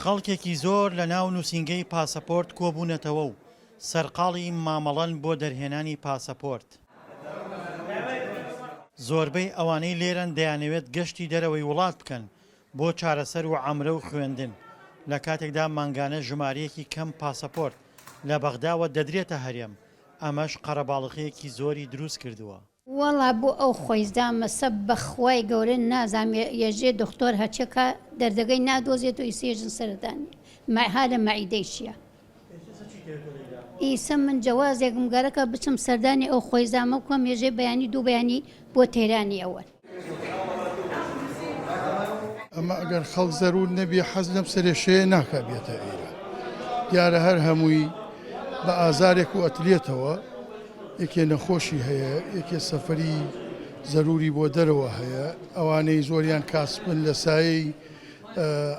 خەڵکێکی زۆر لە ناو نووسینگەی پاسەپۆرت کۆبوونەتەوە و سەرقاڵی مامەڵەن بۆ دەرهێنانی پاسەپۆرت. زۆربەی ئەوانەی لێرەن دەیانەوێت گەشتی دەرەوەی وڵات بکەن بۆ چارەسەر و عەمرە و خوێندن، لە کاتێکدا مانگانە ژمارەیەکی کەم پاسەپۆرت لە بەغداوە دەدرێتە هەرێم. ئەمەش قەرەباڵغەیەکی زۆری دروست کردووە. وەڵا بۆ ئەو خۆیزدا مەسە بەخوای گەورە نازام یەژێ دکتۆر هەچێکە دەردەگەی نادۆزێت و ئیسێژن سەردانی ها لە مەعیدەیشیە. ئیسە من جەوازێکم گەرەکە بچم سەردانی ئەو خۆیزامە بکەم ێژێ بەیانی دوو بەیانی بۆ تێرانی ئەوە. ئەمە ئەگەر خەڵک زەرور نەبێ حەز لەم سەرێشەیە ناکا بێتە ئێرە. دیارە هەر هەمووی بە ئازارێک و ئەتلێتەوە، یەکێ نەخۆشی هەیە، یەکێ سەفەری زەروری بۆ دەرەوە هەیە، ئەوانەی زۆریان کاسبن لە سایەی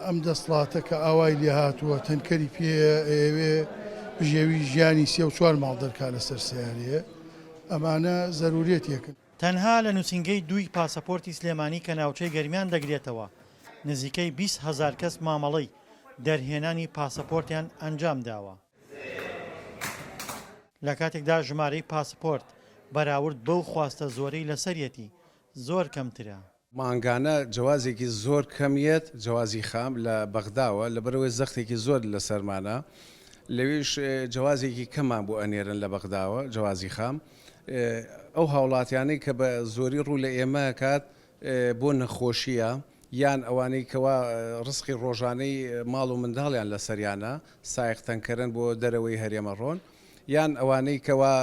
ئەم دەسڵاتە کە ئاوای لێ هاتووە تەنکەری پێەیە ئەوێ بژێوی ژیانی 34 ماڵ دەرکا لەسەر سیارەیە، ئەمانە زەروریەتێکن. تەنها لە نووسینگەی دووی پاسەپۆرتی سلێمانی کە ناوچەی گەرمیان دەگرێتەوە نزیکەی 20,000 کەس مامەڵەی دەرهێنانی پاسەپۆرتیان ئەنجام داوە. لە کاتێکدا ژمارەی پاسپۆرت بەراورد بەو خواستە زۆرەی لەسەرەتی زۆر کەمترە. مانگانە جوازێکی زۆر کەمیت جوازی خام لە بەغداوە لەبەرەوەی زەختێکی زۆر لە سەرمانە، لەوێش جوازێکی کەمان بۆ ئەنێرن لە بەغداوە جوازی خام. ئەو هاوڵاتیانەی کە بە زۆری ڕوو لە ئێمە کات بۆ نەخۆشیە یان ئەوانەی کەوا ڕسقی ڕۆژانەی ماڵ و منداڵیان لە سەریانە سایقتەنکەرن بۆ دەرەوەی هەرێمە ڕۆن، یان ئەوانەی کەوا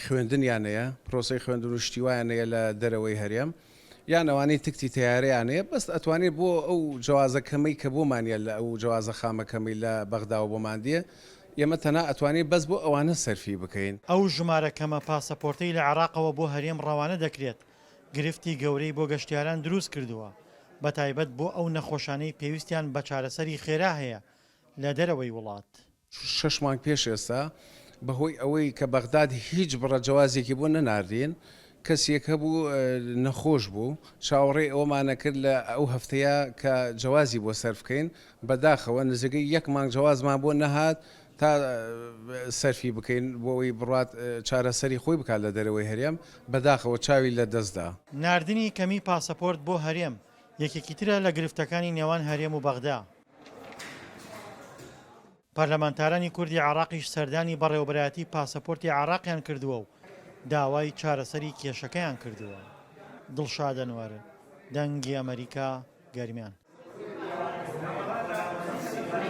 خوێندنیانەیە پرۆسی خوێندن و شتیوایانەیە لە دەرەوەی هەرێم، یان ئەوانەی تکتی تیارەیانەیە بەست ئەتوانێت بۆ ئەو جوازەکەمەی کە بۆمانە لە ئەو جوازە خامەکەمی لە بەغداوە بۆماندیە ئێمە تەنها ئەتوانێت بەس بۆ ئەوانە سەرفی بکەین. ئەو ژمارە کەمە پاسەپۆرتەی لە عێراقەوە بۆ هەرێم ڕەوانە دەکرێت گرفتی گەورەی بۆ گەشتیاران دروست کردووە، بە تایبەت بۆ ئەو نەخۆشانەی پێویستیان بە چارەسەری خێرا هەیە لە دەرەوەی وڵات. 6 مانگ پێش ئێستا بەهۆی ئەوەی کە بەغداد هیچ بڕە جوازێکی بۆ نەناردین، کەسێک هەبوو نەخۆش بوو، چاوەڕێ ئەومانە کرد لە ئەو هەفتەیە کە جوازی بۆ سەرفکەین، بەداخەوە نزیکەی 1 مانگ جوازمان بۆ نەهات تا سەرفی بکەین بۆەوەی بڕات چارەسەری خۆی بکات لە دەرەوەی هەرێم، بەداخەوە چاوی لە دەستدا. ناردنی کەمی پاسەپۆرت بۆ هەرێم یەکێکی ترە لە گرفتەکانی نێوان هەرێم و بەغدا. پارلەمانتارانی کوردی عێراقیش سەردانی بەڕێوەبەرایەتی پاسەپۆرتی عێراقیان کردووە و داوای چارەسەری کێشەکەیان کردووە. دڵشاد ئەنوەر، دەنگی ئەمریکا، گەرمیان.